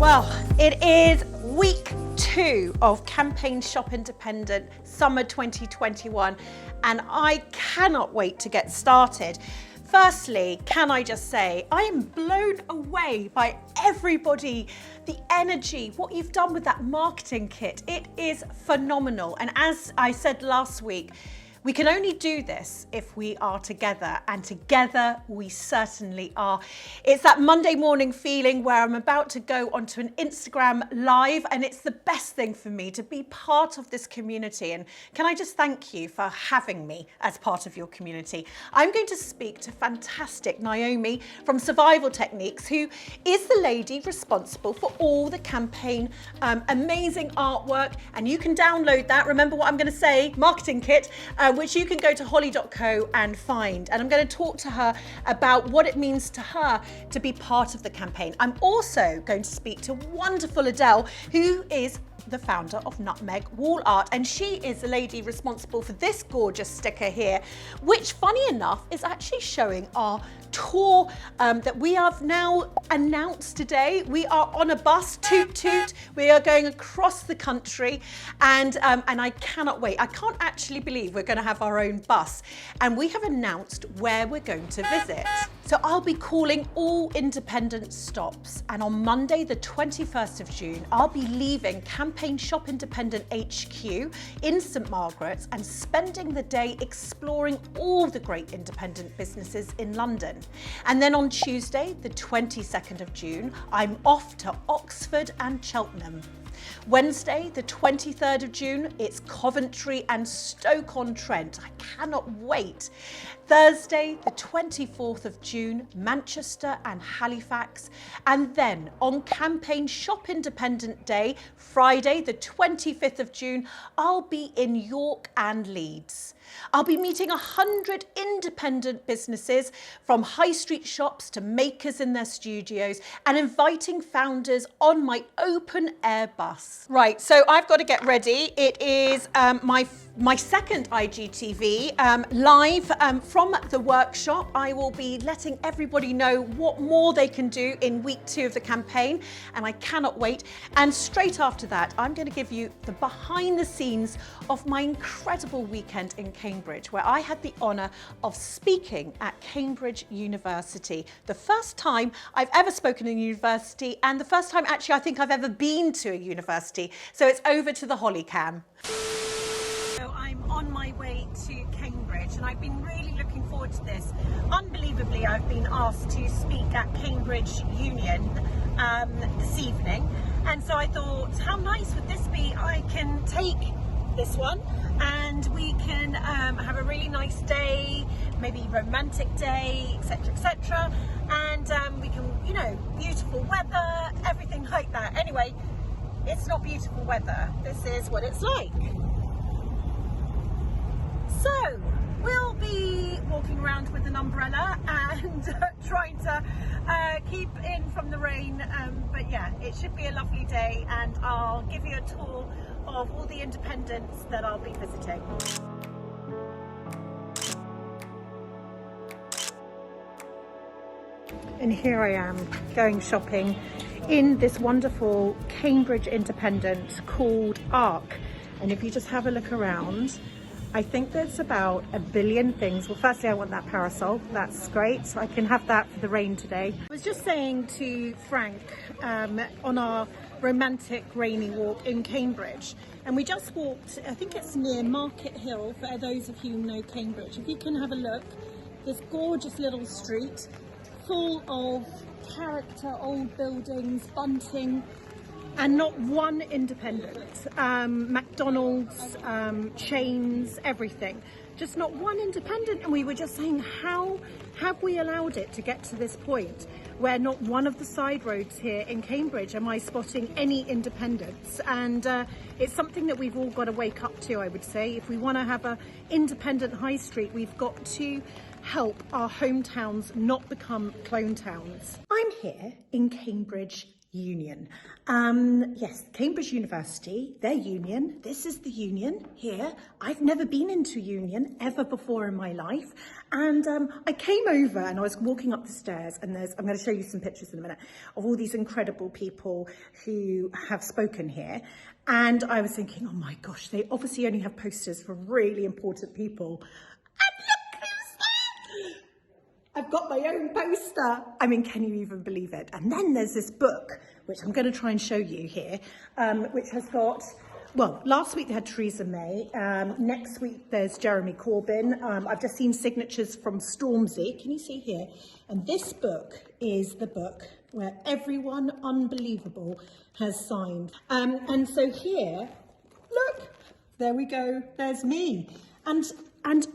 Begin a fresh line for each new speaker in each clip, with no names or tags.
Well, it is week 2 of Campaign Shop Independent Summer 2021, and I cannot wait to get started. Firstly, can I just say, I am blown away by everybody, the energy, what you've done with that marketing kit. It is phenomenal. And as I said last week, we can only do this if we are together, and together we certainly are. It's that Monday morning feeling where I'm about to go onto an Instagram live, and it's the best thing for me to be part of this community. And can I just thank you for having me as part of your community? I'm going to speak to fantastic Naomi from Survival Techniques, who is the lady responsible for all the campaign amazing artwork. And you can download that. Remember what I'm going to say, marketing kit, which you can go to holly.co and find. And I'm going to talk to her about what it means to her to be part of the campaign. I'm also going to speak to wonderful Adele, who is the founder of Nutmeg Wall Art, and she is the lady responsible for this gorgeous sticker here, which funny enough is actually showing our tour that we have now announced today. We are on a bus, toot toot. We are going across the country, and I cannot wait. I can't actually believe we're going to have our own bus, and we have announced where we're going to visit. So I'll be calling all independent stops, and on Monday the 21st of June I'll be leaving Campaign Shop Independent HQ in St Margaret's and spending the day exploring all the great independent businesses in London. And then on Tuesday the 22nd of June I'm off to Oxford and Cheltenham. Wednesday the 23rd of June, it's Coventry and Stoke-on-Trent. I cannot wait. Thursday the 24th of June, Manchester and Halifax. And then on Campaign Shop Independent Day, Friday the 25th of June, I'll be in York and Leeds. I'll be meeting 100 independent businesses, from high street shops to makers in their studios, and inviting founders on my open air bus. Right, so I've got to get ready. It is my second IGTV live from the workshop. I will be letting everybody know what more they can do in week 2 of the campaign, and I cannot wait. And straight after that, I'm going to give you the behind the scenes of my incredible weekend in Cambridge, where I had the honour of speaking at Cambridge University. The first time I've ever spoken in a university, and the first time actually I think I've ever been to a university. So it's over to the Holly Cam. So I'm on my way to Cambridge, and I've been really looking forward to this. Unbelievably, I've been asked to speak at Cambridge Union this evening, and so I thought, how nice would this be? I can take this one and we can have a really nice day, maybe romantic day, etc, etc, and we can, you know, beautiful weather, everything like that. Anyway, it's not beautiful weather, this is what it's like. So we'll be walking around with an umbrella and trying to keep in from the rain, but yeah, it should be a lovely day, and I'll give you a tour of all the independents that I'll be visiting. And here I am going shopping in this wonderful Cambridge independent called ARC, and if you just have a look around, I think there's about a billion things. Well, firstly, I want that parasol. That's great. So I can have that for the rain today. I was just saying to Frank on our romantic rainy walk in Cambridge, and we just walked, I think it's near Market Hill, for those of you who know Cambridge. If you can have a look, this gorgeous little street full of character, old buildings, bunting, and not one independent. McDonald's, chains, everything. Just not one independent. And we were just saying, how have we allowed it to get to this point where not one of the side roads here in Cambridge am I spotting any independents? And it's something that we've all got to wake up to, I would say. If we want to have an independent high street, we've got to help our hometowns not become clone towns. I'm here in Cambridge Union. Yes, Cambridge University, their union. This is the union here. I've never been into union ever before in my life. And I came over and I was walking up the stairs, and I'm going to show you some pictures in a minute of all these incredible people who have spoken here. And I was thinking, oh my gosh, they obviously only have posters for really important people. And look who's there! I've got my own poster. I mean, can you even believe it? And then there's this book, which I'm going to try and show you here, which has got, well, last week they had Theresa May. Next week there's Jeremy Corbyn. I've just seen signatures from Stormzy. Can you see here? And this book is the book where everyone unbelievable has signed. And so here, look, there we go. There's me. And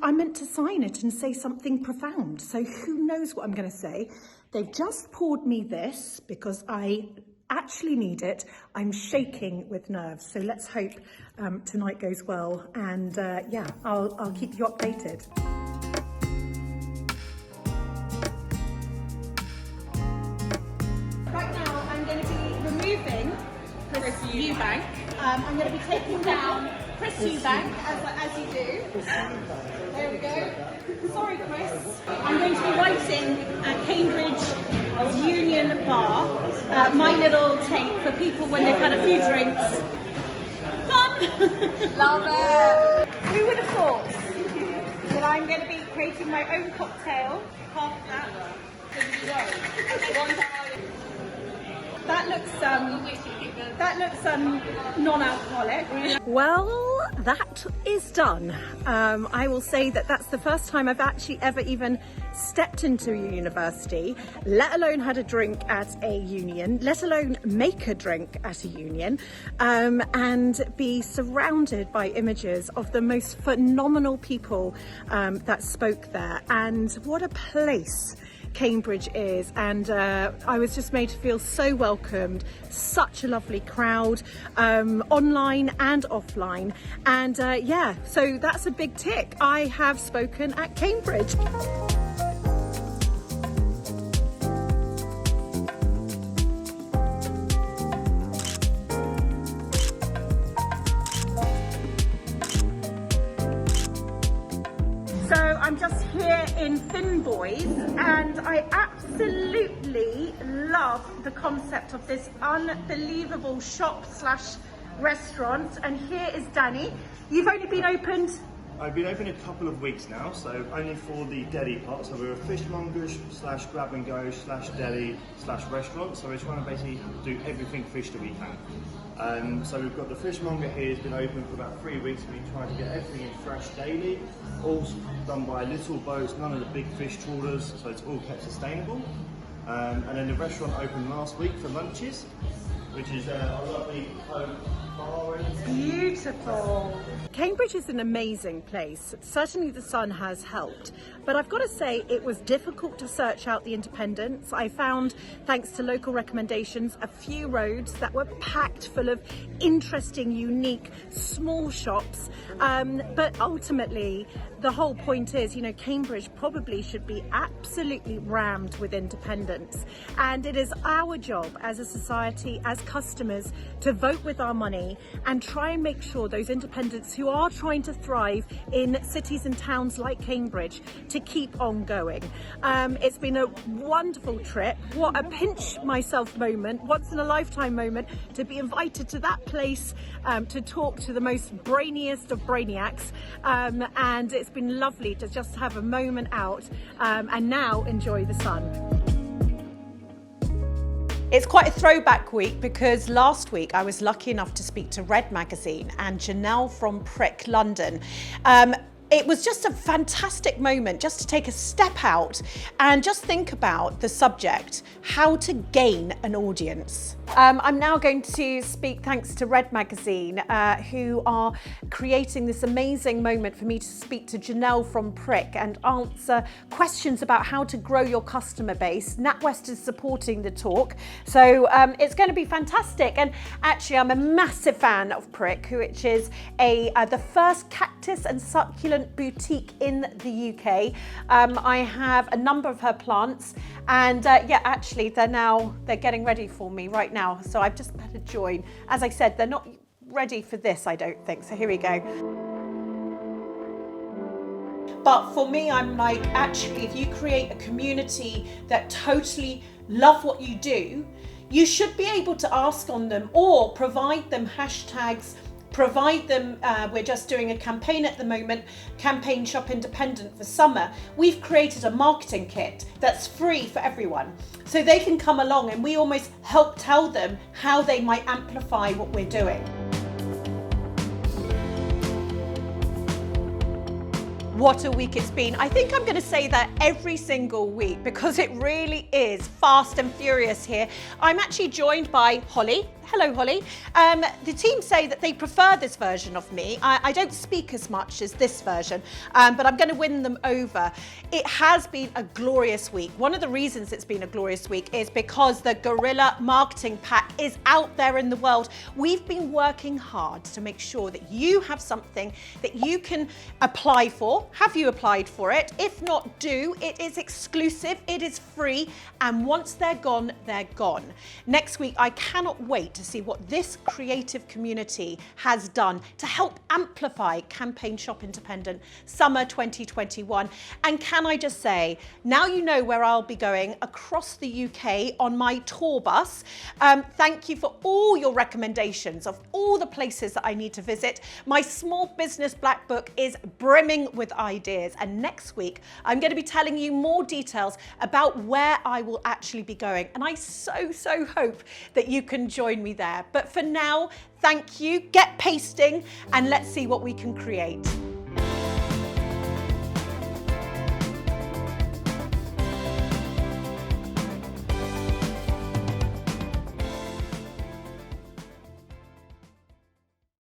I meant to sign it and say something profound. So who knows what I'm going to say? They've just poured me this because I actually need it. I'm shaking with nerves. So let's hope tonight goes well. And yeah, I'll keep you updated. Right now, I'm going to be removing Chris Eubank. I'm going to be taking down Chris Eubank, as you do. There we go. Sorry, Chris. I'm going to be writing at Cambridge Union Bar, my little tape for people when they've had a few drinks. Fun! Love it! Who would have thought that I'm going to be creating my own cocktail? Half that. That looks non-alcoholic. Well, that is done. I will say that that's the first time I've actually ever even stepped into a university, let alone had a drink at a union, let alone make a drink at a union, and be surrounded by images of the most phenomenal people that spoke there. And what a place Cambridge is, and I was just made to feel so welcomed. Such a lovely crowd, online and offline, and yeah, so that's a big tick. I have spoken at Cambridge. So I'm just here in Finboys, and I absolutely love the concept of this unbelievable shop slash restaurant. And here is Danny. You've only been opened?
I've been open a couple of weeks now, so only for the deli part. So we're a fishmongers slash grab and go slash deli slash restaurant. So we're trying to basically do everything fish that we can. So we've got the fishmonger here, has been open for about 3 weeks. We've been trying to get everything in fresh daily, all done by little boats, none of the big fish trawlers, so it's all kept sustainable. And then the restaurant opened last week for lunches, which is a lovely home bar.
Beautiful. Cambridge is an amazing place. Certainly the sun has helped, but I've got to say it was difficult to search out the independents. I found, thanks to local recommendations, a few roads that were packed full of interesting, unique, small shops. But ultimately, the whole point is, you know, Cambridge probably should be absolutely rammed with independents. And it is our job as a society, as customers, to vote with our money and try and make sure those independents who are trying to thrive in cities and towns like Cambridge to keep on going. It's been a wonderful trip. What a pinch myself moment, once in a lifetime moment, to be invited to that place to talk to the most brainiest of brainiacs. And it's been lovely to just have a moment out and now enjoy the sun. It's quite a throwback week because last week I was lucky enough to speak to Red Magazine and Janelle from Prick London. It was just a fantastic moment just to take a step out and just think about the subject, how to gain an audience. I'm now going to speak thanks to Red Magazine, who are creating this amazing moment for me to speak to Janelle from Prick and answer questions about how to grow your customer base. NatWest is supporting the talk, so it's going to be fantastic. And actually, I'm a massive fan of Prick, which is the first cactus and succulent independent boutique in the UK. I have a number of her plants, and yeah, actually they're getting ready for me right now, so I've just better join. As I said, they're not ready for this, I don't think, so here we go. But for me, I'm like, actually, if you create a community that totally love what you do, you should be able to ask on them or provide them hashtags, provide them, we're just doing a campaign at the moment, Campaign Shop Independent for summer. We've created a marketing kit that's free for everyone. So they can come along and we almost help tell them how they might amplify what we're doing. What a week it's been. I think I'm going to say that every single week because it really is fast and furious here. I'm actually joined by Holly. Hello, Holly. The team say that they prefer this version of me. I don't speak as much as this version, but I'm going to win them over. It has been a glorious week. One of the reasons it's been a glorious week is because the Guerrilla Marketing Pack is out there in the world. We've been working hard to make sure that you have something that you can apply for. Have you applied for it? If not, do. It is exclusive, it is free, and once they're gone, they're gone. Next week, I cannot wait to see what this creative community has done to help amplify Campaign Shop Independent Summer 2021. And can I just say, now you know where I'll be going across the UK on my tour bus. Thank you for all your recommendations of all the places that I need to visit. My small business black book is brimming with ideas, and next week I'm going to be telling you more details about where I will actually be going, and I so hope that you can join me there. But for now, thank you, get pasting, and let's see what we can create.